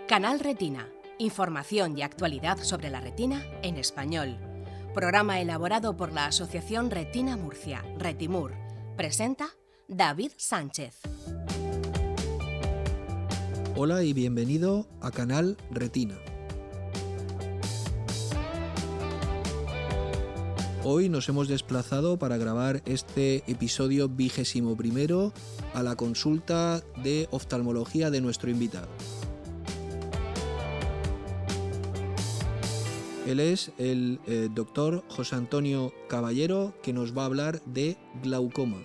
Canal Retina. Información y actualidad sobre la retina en español. Programa elaborado por la Asociación Retina Murcia, Retimur. Presenta David Sánchez. Hola y bienvenido a Canal Retina. Hoy nos hemos desplazado para grabar este episodio 21º a la consulta de oftalmología de nuestro invitado. Él es el doctor José Antonio Caballero, que nos va a hablar de glaucoma.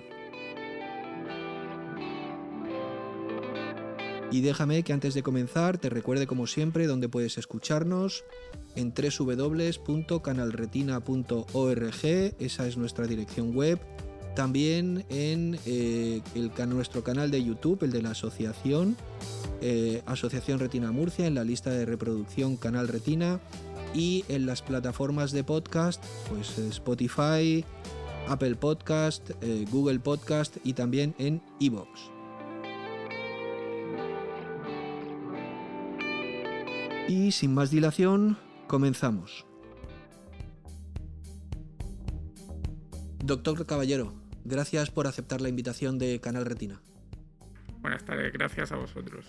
Y déjame que antes de comenzar te recuerde, como siempre, dónde puedes escucharnos: en www.canalretina.org, esa es nuestra dirección web. También en nuestro canal de YouTube, el de la Asociación Retina Murcia, en la lista de reproducción Canal Retina, y en las plataformas de podcast, pues Spotify, Apple Podcast, Google Podcast y también en iVoox. Y sin más dilación, comenzamos. Doctor Caballero, gracias por aceptar la invitación de Canal Retina. Buenas tardes, gracias a vosotros.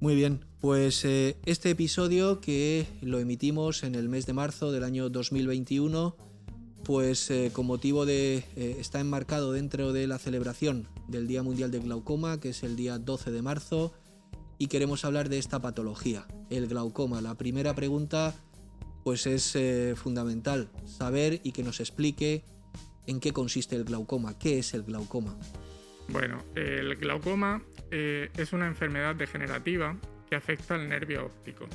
Muy bien, pues este episodio, que lo emitimos en el mes de marzo del año 2021, pues con motivo de está enmarcado dentro de la celebración del Día Mundial del Glaucoma, que es el día 12 de marzo, y queremos hablar de esta patología, el glaucoma. La primera pregunta pues es fundamental, saber y que nos explique en qué consiste el glaucoma, qué es el glaucoma. Bueno, el glaucoma es una enfermedad degenerativa que afecta al nervio óptico.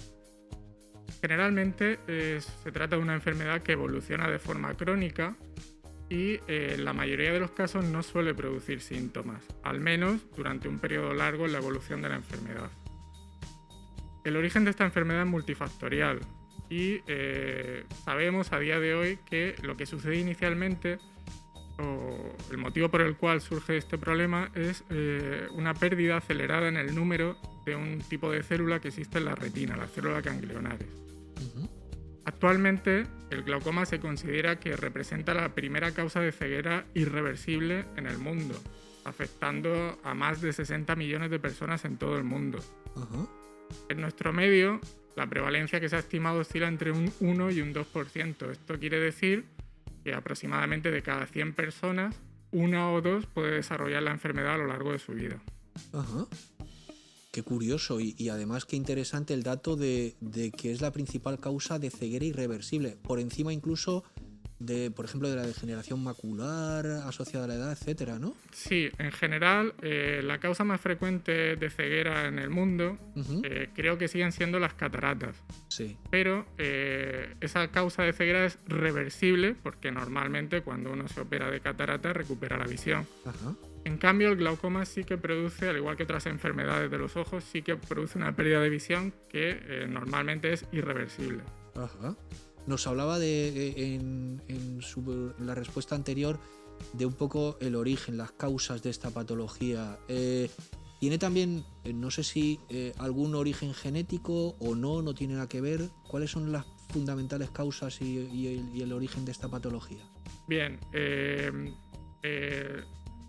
Generalmente se trata de una enfermedad que evoluciona de forma crónica y en la mayoría de los casos no suele producir síntomas, al menos durante un periodo largo en la evolución de la enfermedad. El origen de esta enfermedad es multifactorial y sabemos a día de hoy que lo que sucede inicialmente, o el motivo por el cual surge este problema, es una pérdida acelerada en el número de un tipo de célula que existe en la retina, las células ganglionares. Actualmente, el glaucoma se considera que representa la primera causa de ceguera irreversible en el mundo, afectando a más de 60 millones de personas en todo el mundo. En nuestro medio, la prevalencia que se ha estimado oscila entre un 1 y un 2%. Esto quiere decir que aproximadamente de cada 100 personas, una o dos puede desarrollar la enfermedad a lo largo de su vida. Qué curioso y además qué interesante el dato de que es la principal causa de ceguera irreversible, por encima incluso de, por ejemplo, de la degeneración macular asociada a la edad, etcétera, ¿no? Sí, en general, la causa más frecuente de ceguera en el mundo creo que siguen siendo las cataratas. Sí. Pero esa causa de ceguera es reversible porque normalmente cuando uno se opera de catarata recupera la visión. En cambio, el glaucoma sí que produce, al igual que otras enfermedades de los ojos, sí que produce una pérdida de visión que normalmente es irreversible. Nos hablaba en la respuesta anterior de un poco el origen, las causas de esta patología. ¿Tiene también, no sé si algún origen genético o no tiene nada que ver? ¿Cuáles son las fundamentales causas y el origen de esta patología? Bien,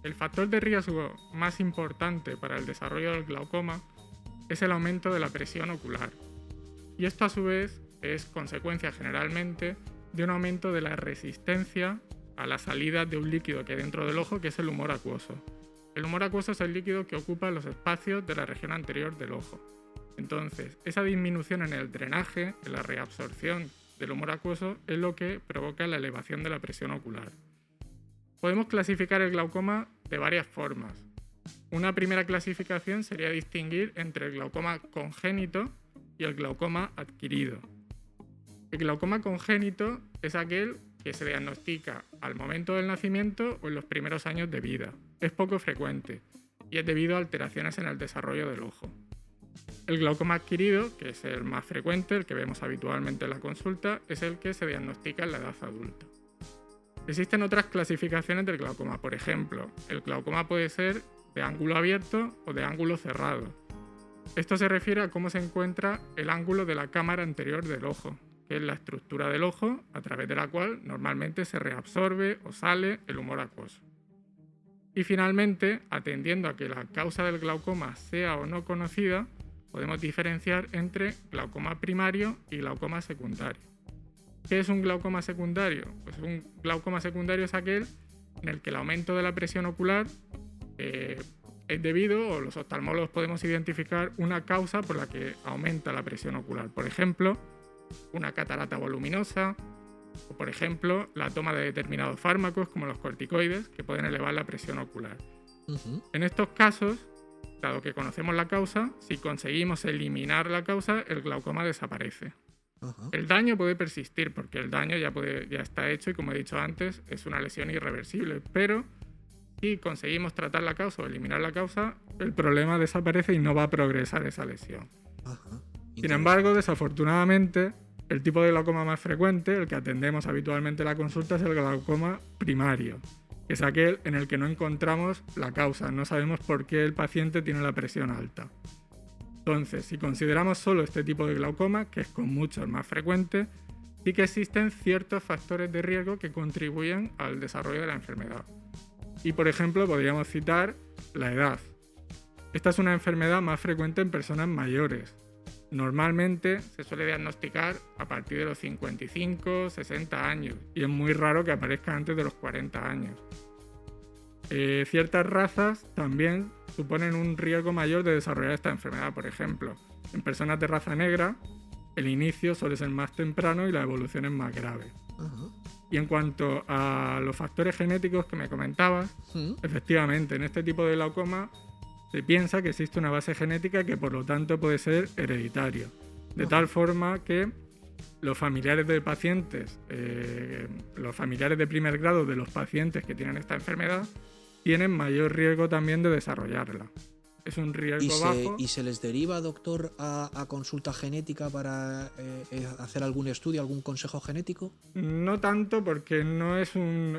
el factor de riesgo más importante para el desarrollo del glaucoma es el aumento de la presión ocular. Y esto a su vez es consecuencia generalmente de un aumento de la resistencia a la salida de un líquido que hay dentro del ojo, que es el humor acuoso. El humor acuoso es el líquido que ocupa los espacios de la región anterior del ojo. Entonces, esa disminución en el drenaje, en la reabsorción del humor acuoso, es lo que provoca la elevación de la presión ocular. Podemos clasificar el glaucoma de varias formas. Una primera clasificación sería distinguir entre el glaucoma congénito y el glaucoma adquirido. El glaucoma congénito es aquel que se diagnostica al momento del nacimiento o en los primeros años de vida. Es poco frecuente y es debido a alteraciones en el desarrollo del ojo. El glaucoma adquirido, que es el más frecuente, el que vemos habitualmente en la consulta, es el que se diagnostica en la edad adulta. Existen otras clasificaciones del glaucoma. Por ejemplo, el glaucoma puede ser de ángulo abierto o de ángulo cerrado. Esto se refiere a cómo se encuentra el ángulo de la cámara anterior del ojo, que es la estructura del ojo a través de la cual normalmente se reabsorbe o sale el humor acuoso. Y finalmente, atendiendo a que la causa del glaucoma sea o no conocida, podemos diferenciar entre glaucoma primario y glaucoma secundario. ¿Qué es un glaucoma secundario? Pues un glaucoma secundario es aquel en el que el aumento de la presión ocular es debido, o los oftalmólogos podemos identificar una causa por la que aumenta la presión ocular. Por ejemplo, una catarata voluminosa, o por ejemplo, la toma de determinados fármacos como los corticoides que pueden elevar la presión ocular. En estos casos, dado que conocemos la causa, si conseguimos eliminar la causa, el glaucoma desaparece. El daño puede persistir porque el daño ya está hecho y, como he dicho antes, es una lesión irreversible, pero si conseguimos tratar la causa o eliminar la causa, el problema desaparece y no va a progresar esa lesión. Sin embargo, desafortunadamente, el tipo de glaucoma más frecuente, el que atendemos habitualmente en la consulta, es el glaucoma primario, que es aquel en el que no encontramos la causa, no sabemos por qué el paciente tiene la presión alta. Entonces, si consideramos solo este tipo de glaucoma, que es con mucho el más frecuente, sí que existen ciertos factores de riesgo que contribuyen al desarrollo de la enfermedad. Y, por ejemplo, podríamos citar la edad. Esta es una enfermedad más frecuente en personas mayores. Normalmente se suele diagnosticar a partir de los 55, 60 años y es muy raro que aparezca antes de los 40 años. Ciertas razas también suponen un riesgo mayor de desarrollar esta enfermedad. Por ejemplo, en personas de raza negra, el inicio suele ser más temprano y la evolución es más grave. Y en cuanto a los factores genéticos que me comentabas, efectivamente, en este tipo de glaucoma se piensa que existe una base genética que por lo tanto puede ser hereditario. De tal forma que los familiares de pacientes, los familiares de primer grado de los pacientes que tienen esta enfermedad, tienen mayor riesgo también de desarrollarla. Es un riesgo bajo. ¿Y se les deriva, doctor, a consulta genética para hacer algún estudio, algún consejo genético? No tanto, porque no es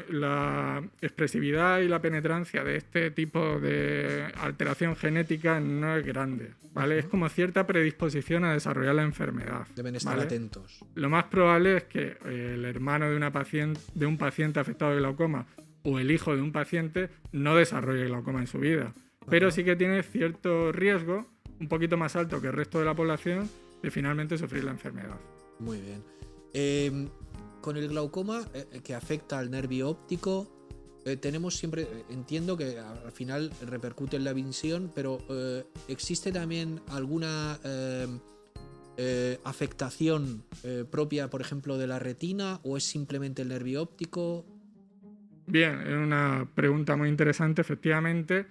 la expresividad y la penetrancia de este tipo de alteración genética no es grande, ¿vale? Es como cierta predisposición a desarrollar la enfermedad. Deben estar ¿vale? atentos. Lo más probable es que el hermano de un paciente afectado de glaucoma o el hijo de un paciente no desarrolle glaucoma en su vida. Pero sí que tiene cierto riesgo, un poquito más alto que el resto de la población, de finalmente sufrir la enfermedad. Muy bien. Con el glaucoma que afecta al nervio óptico, tenemos siempre, entiendo que al final repercute en la visión, pero ¿existe también alguna afectación propia, por ejemplo, de la retina, o es simplemente el nervio óptico? Bien, es una pregunta muy interesante, efectivamente.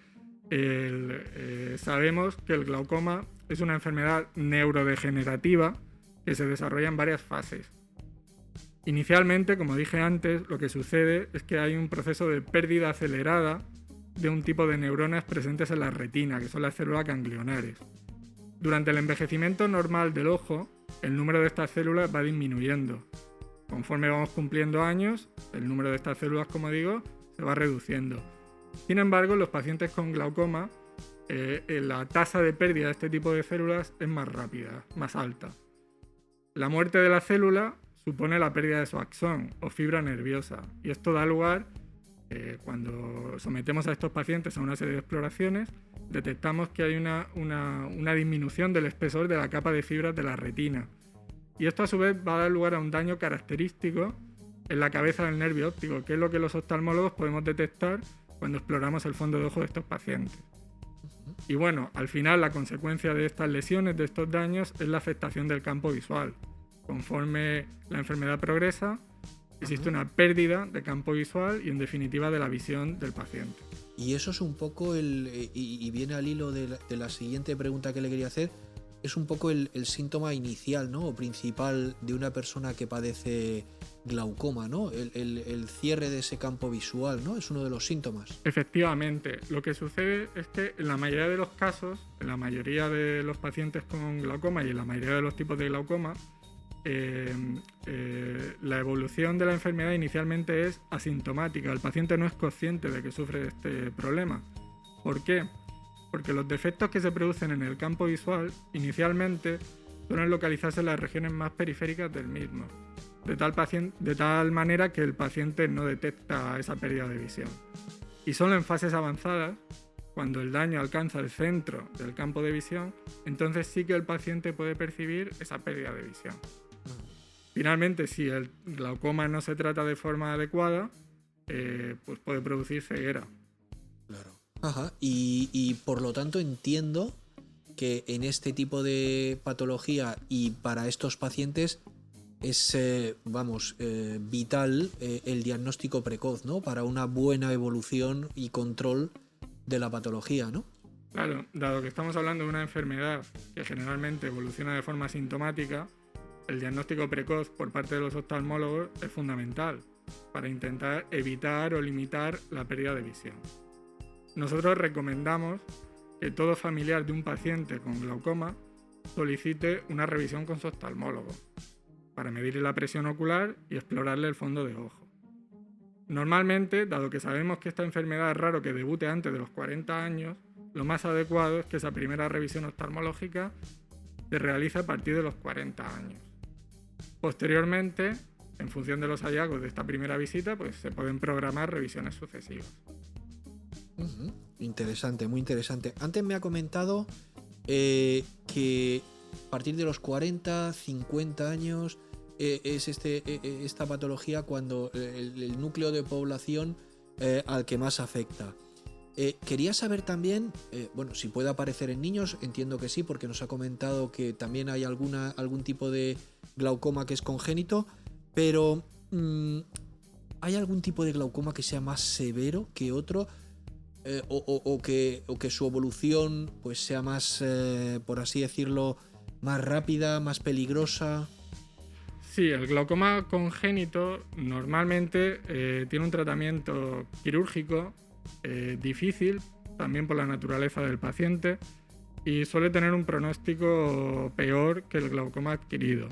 Sabemos que el glaucoma es una enfermedad neurodegenerativa que se desarrolla en varias fases. Inicialmente, como dije antes, lo que sucede es que hay un proceso de pérdida acelerada de un tipo de neuronas presentes en la retina, que son las células ganglionares. Durante el envejecimiento normal del ojo, el número de estas células va disminuyendo. Conforme vamos cumpliendo años, el número de estas células, como digo, se va reduciendo. Sin embargo, en los pacientes con glaucoma, la tasa de pérdida de este tipo de células es más rápida, más alta. La muerte de la célula supone la pérdida de su axón o fibra nerviosa, y esto da lugar, cuando sometemos a estos pacientes a una serie de exploraciones, detectamos que hay una disminución del espesor de la capa de fibras de la retina. Y esto a su vez va a dar lugar a un daño característico en la cabeza del nervio óptico, que es lo que los oftalmólogos podemos detectar cuando exploramos el fondo de ojo de estos pacientes. Y bueno, al final la consecuencia de estas lesiones, de estos daños, es la afectación del campo visual. Conforme la enfermedad progresa, existe una pérdida de campo visual y en definitiva de la visión del paciente. Y eso es un poco y viene al hilo de la siguiente pregunta que le quería hacer, es un poco el síntoma inicial, ¿no? O principal de una persona que padece glaucoma, ¿no? El cierre de ese campo visual, ¿no? Es uno de los síntomas. Efectivamente, lo que sucede es que en la mayoría de los casos, en la mayoría de los pacientes con glaucoma y en la mayoría de los tipos de glaucoma, la evolución de la enfermedad inicialmente es asintomática. El paciente no es consciente de que sufre de este problema. ¿Por qué? porque los defectos que se producen en el campo visual inicialmente suelen localizarse en las regiones más periféricas del mismo, de tal manera que el paciente no detecta esa pérdida de visión. Y solo en fases avanzadas, cuando el daño alcanza el centro del campo de visión, entonces sí que el paciente puede percibir esa pérdida de visión. Finalmente, si el glaucoma no se trata de forma adecuada, pues puede producir ceguera. Claro. Ajá. Y por lo tanto entiendo que en este tipo de patología y para estos pacientes es vital el diagnóstico precoz, ¿no? Para una buena evolución y control de la patología, ¿no? Claro, dado que estamos hablando de una enfermedad que generalmente evoluciona de forma asintomática, el diagnóstico precoz por parte de los oftalmólogos es fundamental para intentar evitar o limitar la pérdida de visión. Nosotros recomendamos que todo familiar de un paciente con glaucoma solicite una revisión con su oftalmólogo para medirle la presión ocular y explorarle el fondo de ojo. Normalmente, dado que sabemos que esta enfermedad es raro que debute antes de los 40 años, lo más adecuado es que esa primera revisión oftalmológica se realice a partir de los 40 años. Posteriormente, en función de los hallazgos de esta primera visita, pues se pueden programar revisiones sucesivas. Interesante, muy interesante. Antes me ha comentado que a partir de los 40, 50 años es esta patología cuando el núcleo de población al que más afecta. Quería saber también, si puede aparecer en niños, entiendo que sí, porque nos ha comentado que también hay algún tipo de glaucoma que es congénito, pero ¿hay algún tipo de glaucoma que sea más severo que otro? O que su evolución pues sea más, por así decirlo, más rápida, más peligrosa. Sí, el glaucoma congénito normalmente tiene un tratamiento quirúrgico difícil, también por la naturaleza del paciente, y suele tener un pronóstico peor que el glaucoma adquirido.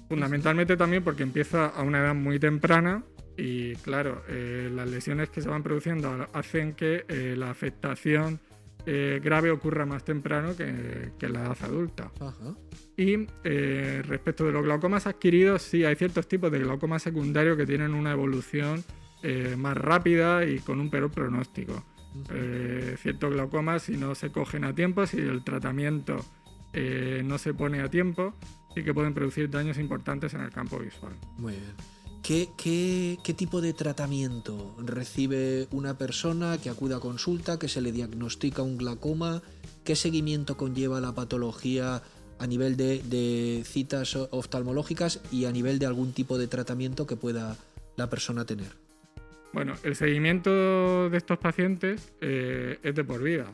Fundamentalmente también porque empieza a una edad muy temprana y, claro, las lesiones que se van produciendo hacen que la afectación grave ocurra más temprano que en la edad adulta. Ajá. Y respecto de los glaucomas adquiridos, sí, hay ciertos tipos de glaucoma secundario que tienen una evolución más rápida y con un peor pronóstico. Ciertos glaucomas, si no se cogen a tiempo, si el tratamiento no se pone a tiempo, sí que pueden producir daños importantes en el campo visual. Muy bien. ¿Qué tipo de tratamiento recibe una persona que acude a consulta, que se le diagnostica un glaucoma? ¿Qué seguimiento conlleva la patología a nivel de citas oftalmológicas y a nivel de algún tipo de tratamiento que pueda la persona tener? Bueno, el seguimiento de estos pacientes es de por vida.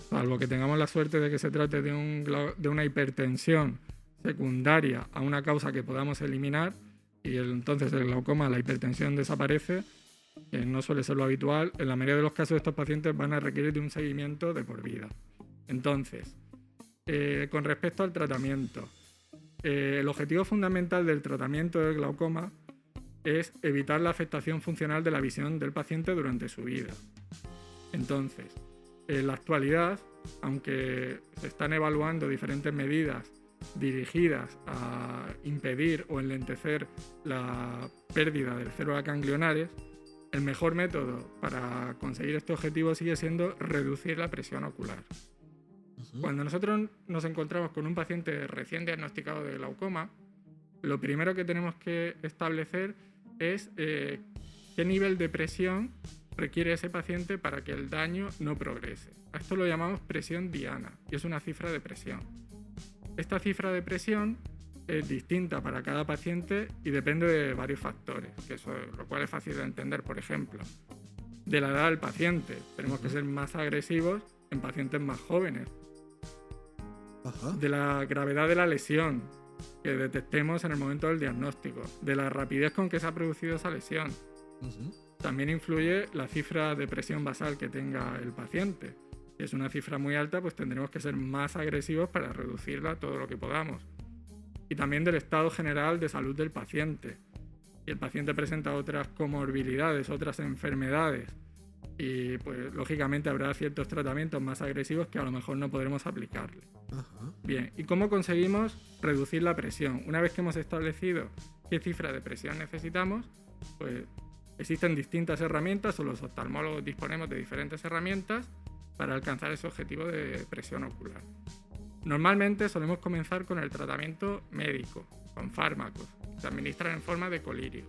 Salvo que tengamos la suerte de que se trate de una hipertensión secundaria a una causa que podamos eliminar, y entonces el glaucoma, la hipertensión desaparece, que no suele ser lo habitual. En la mayoría de los casos estos pacientes van a requerir de un seguimiento de por vida. Entonces, con respecto al tratamiento, el objetivo fundamental del tratamiento del glaucoma es evitar la afectación funcional de la visión del paciente durante su vida. Entonces, en la actualidad, aunque se están evaluando diferentes medidas dirigidas a impedir o enlentecer la pérdida del células ganglionares, el mejor método para conseguir este objetivo sigue siendo reducir la presión ocular. Cuando nosotros nos encontramos con un paciente recién diagnosticado de glaucoma, lo primero que tenemos que establecer es qué nivel de presión requiere ese paciente para que el daño no progrese. A esto lo llamamos presión diana y es una cifra de presión. Esta cifra de presión es distinta para cada paciente y depende de varios factores, lo cual es fácil de entender. Por ejemplo, de la edad del paciente. Tenemos que ser más agresivos en pacientes más jóvenes. De la gravedad de la lesión que detectemos en el momento del diagnóstico, de la rapidez con que se ha producido esa lesión. También influye la cifra de presión basal que tenga el paciente. Si es una cifra muy alta, pues tendremos que ser más agresivos para reducirla todo lo que podamos. Y también del estado general de salud del paciente. Si el paciente presenta otras comorbilidades, otras enfermedades y pues lógicamente habrá ciertos tratamientos más agresivos que a lo mejor no podremos aplicarle. Ajá. Bien, ¿y cómo conseguimos reducir la presión? Una vez que hemos establecido qué cifra de presión necesitamos, pues existen distintas herramientas, o los oftalmólogos disponemos de diferentes herramientas para alcanzar ese objetivo de presión ocular. Normalmente solemos comenzar con el tratamiento médico, con fármacos, que se administran en forma de colirio.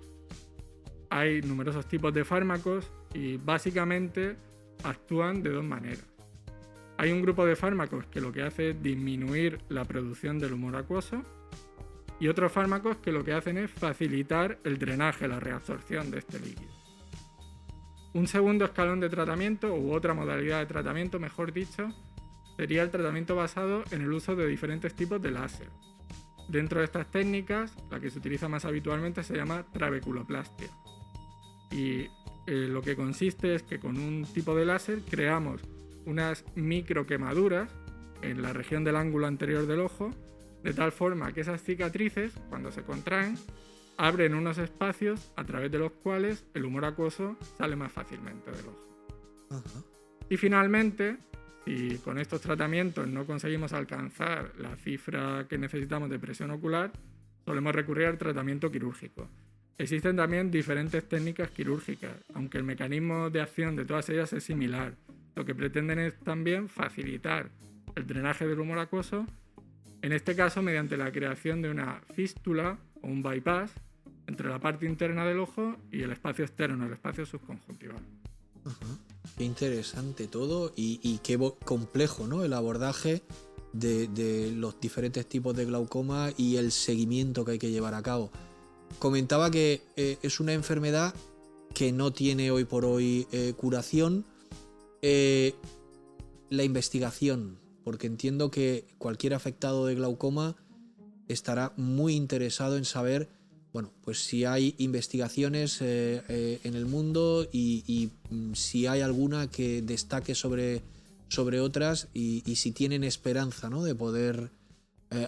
Hay numerosos tipos de fármacos y básicamente actúan de dos maneras. Hay un grupo de fármacos que lo que hace es disminuir la producción del humor acuoso y otros fármacos que lo que hacen es facilitar el drenaje, la reabsorción de este líquido. Un segundo escalón de tratamiento, u otra modalidad de tratamiento, mejor dicho, sería el tratamiento basado en el uso de diferentes tipos de láser. Dentro de estas técnicas, la que se utiliza más habitualmente se llama trabeculoplastia. Y lo que consiste es que con un tipo de láser creamos unas microquemaduras en la región del ángulo anterior del ojo, de tal forma que esas cicatrices, cuando se contraen, abren unos espacios a través de los cuales el humor acuoso sale más fácilmente del ojo. Ajá. Y finalmente, si con estos tratamientos no conseguimos alcanzar la cifra que necesitamos de presión ocular, solemos recurrir al tratamiento quirúrgico. Existen también diferentes técnicas quirúrgicas, aunque el mecanismo de acción de todas ellas es similar. Lo que pretenden es también facilitar el drenaje del humor acuoso, en este caso mediante la creación de una fístula o un bypass entre la parte interna del ojo y el espacio externo, el espacio subconjuntival. Ajá. Qué interesante todo y qué complejo, ¿no? El abordaje de los diferentes tipos de glaucoma y el seguimiento que hay que llevar a cabo. Comentaba que es una enfermedad que no tiene hoy por hoy curación. La investigación, porque entiendo que cualquier afectado de glaucoma estará muy interesado en saber, bueno, pues si hay investigaciones en el mundo y si hay alguna que destaque sobre otras y si tienen esperanza, ¿no? De poder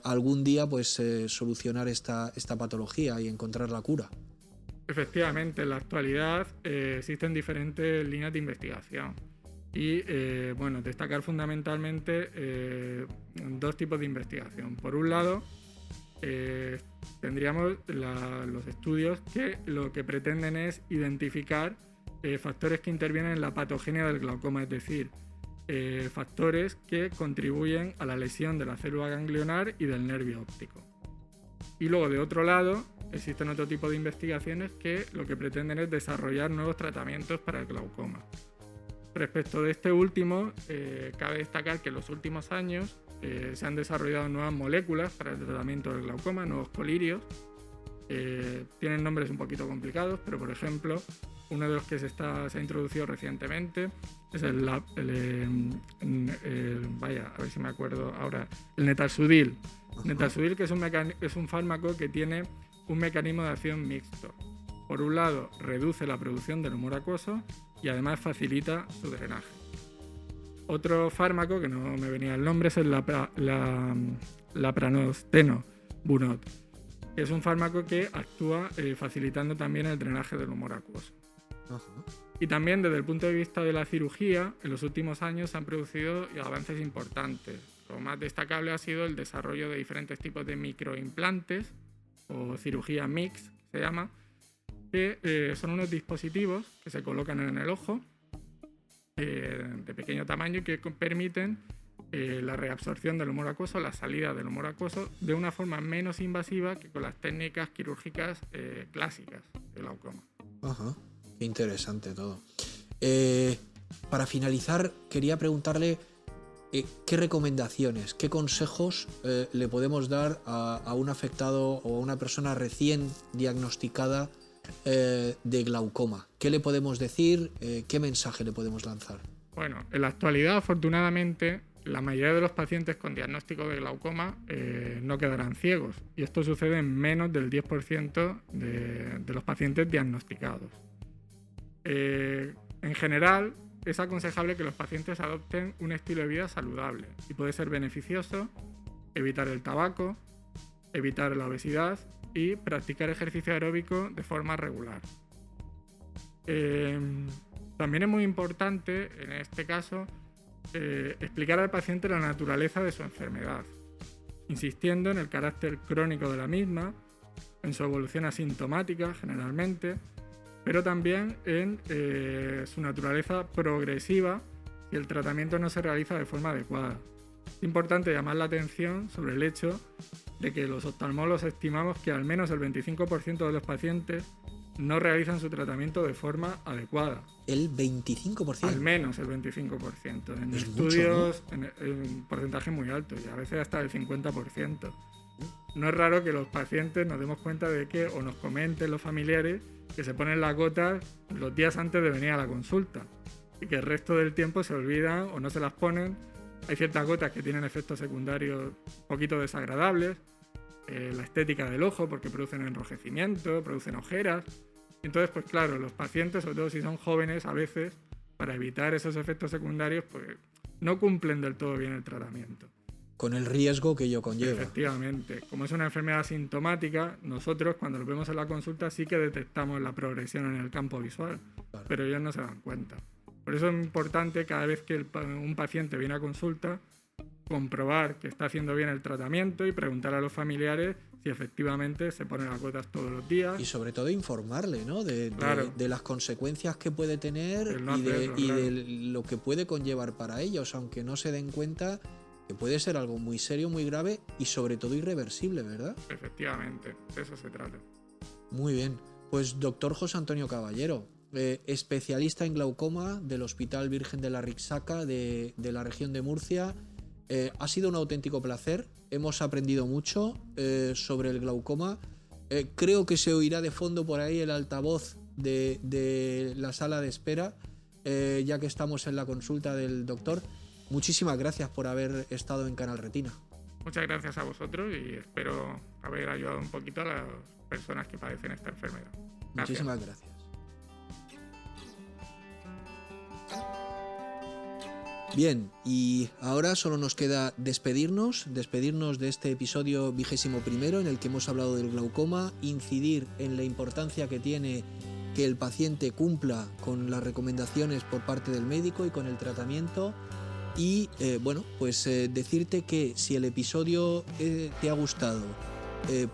algún día pues solucionar esta patología y encontrar la cura. Efectivamente, en la actualidad existen diferentes líneas de investigación y bueno, destacar fundamentalmente dos tipos de investigación. Por un lado, tendríamos los estudios que lo que pretenden es identificar factores que intervienen en la patogenia del glaucoma, es decir, factores que contribuyen a la lesión de la célula ganglionar y del nervio óptico. Y luego, de otro lado, existen otro tipo de investigaciones que lo que pretenden es desarrollar nuevos tratamientos para el glaucoma. Respecto de este último, cabe destacar que en los últimos años se han desarrollado nuevas moléculas para el tratamiento del glaucoma, nuevos colirios. Tienen nombres un poquito complicados, pero por ejemplo, uno de los que se ha introducido recientemente es el Netalsudil. Netalsudil, que es un fármaco que tiene un mecanismo de acción mixto. Por un lado, reduce la producción del humor acuoso y además facilita su drenaje. Otro fármaco, que no me venía el nombre, es el Lapranosteno Bunot, que es un fármaco que actúa facilitando también el drenaje del humor acuoso. Ajá. Y también desde el punto de vista de la cirugía, en los últimos años se han producido avances importantes. Lo más destacable ha sido el desarrollo de diferentes tipos de microimplantes, o cirugía mix, se llama, que son unos dispositivos que se colocan en el ojo de pequeño tamaño y que permiten la reabsorción del humor acuoso, la salida del humor acuoso, de una forma menos invasiva que con las técnicas quirúrgicas clásicas del glaucoma. Ajá. Qué interesante todo. Para finalizar, quería preguntarle qué recomendaciones, qué consejos le podemos dar a un afectado o a una persona recién diagnosticada de glaucoma. ¿Qué le podemos decir? ¿Qué mensaje le podemos lanzar? Bueno, en la actualidad, afortunadamente, la mayoría de los pacientes con diagnóstico de glaucoma no quedarán ciegos, y esto sucede en menos del 10% de los pacientes diagnosticados. En general, es aconsejable que los pacientes adopten un estilo de vida saludable y puede ser beneficioso evitar el tabaco, evitar la obesidad y practicar ejercicio aeróbico de forma regular. También es muy importante, en este caso, explicar al paciente la naturaleza de su enfermedad, insistiendo en el carácter crónico de la misma, en su evolución asintomática generalmente, pero también en su naturaleza progresiva si el tratamiento no se realiza de forma adecuada. Es importante llamar la atención sobre el hecho de que los oftalmólogos estimamos que al menos el 25% de los pacientes no realizan su tratamiento de forma adecuada. ¿El 25%? Al menos el 25%. En es estudios, mucho, ¿no? en un porcentaje muy alto, y a veces hasta el 50%. No es raro que los pacientes nos demos cuenta de que, o nos comenten los familiares, que se ponen las gotas los días antes de venir a la consulta y que el resto del tiempo se olvidan o no se las ponen. Hay ciertas gotas que tienen efectos secundarios un poquito desagradables, la estética del ojo, porque producen enrojecimiento, producen ojeras. Entonces, pues claro, los pacientes, sobre todo si son jóvenes, a veces, para evitar esos efectos secundarios, pues no cumplen del todo bien el tratamiento. Con el riesgo que ello conlleva. Efectivamente. Como es una enfermedad asintomática, nosotros cuando lo vemos en la consulta sí que detectamos la progresión en el campo visual, claro, pero ellos no se dan cuenta. Por eso es importante cada vez que un paciente viene a consulta, comprobar que está haciendo bien el tratamiento y preguntar a los familiares si efectivamente se ponen las gotas todos los días. Y sobre todo informarle, ¿no? de las consecuencias que puede tener no de lo que puede conllevar para ellos, aunque no se den cuenta que puede ser algo muy serio, muy grave y sobre todo irreversible, ¿verdad? Efectivamente, de eso se trata. Muy bien. Pues doctor José Antonio Caballero, especialista en glaucoma del Hospital Virgen de la Rixaca de la región de Murcia. Ha sido un auténtico placer, hemos aprendido mucho sobre el glaucoma. Creo que se oirá de fondo por ahí el altavoz de la sala de espera, ya que estamos en la consulta del doctor. Muchísimas gracias por haber estado en Canal Retina. Muchas gracias a vosotros y espero haber ayudado un poquito a las personas que padecen esta enfermedad. Gracias. Muchísimas gracias. Bien, y ahora solo nos queda despedirnos de este episodio 21 en el que hemos hablado del glaucoma, incidir en la importancia que tiene que el paciente cumpla con las recomendaciones por parte del médico y con el tratamiento. Y decirte que si el episodio te ha gustado,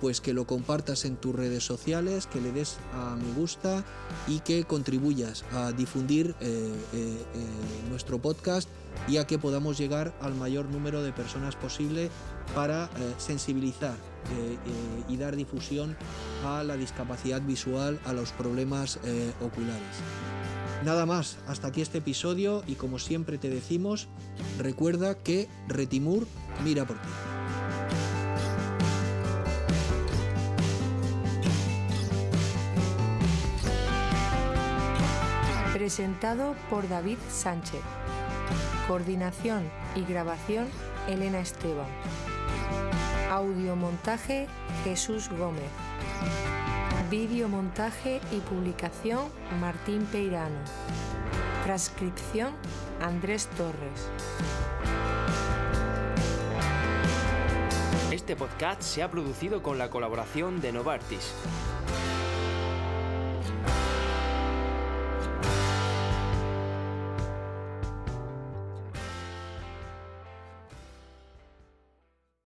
pues que lo compartas en tus redes sociales, que le des a me gusta y que contribuyas a difundir nuestro podcast y a que podamos llegar al mayor número de personas posible para sensibilizar y dar difusión a la discapacidad visual, a los problemas oculares. Nada más, hasta aquí este episodio y como siempre te decimos, recuerda que Retimur mira por ti. Presentado por David Sánchez. Coordinación y grabación Elena Esteban. Audiomontaje Jesús Gómez. Videomontaje y publicación Martín Peirano. Transcripción Andrés Torres. Este podcast se ha producido con la colaboración de Novartis.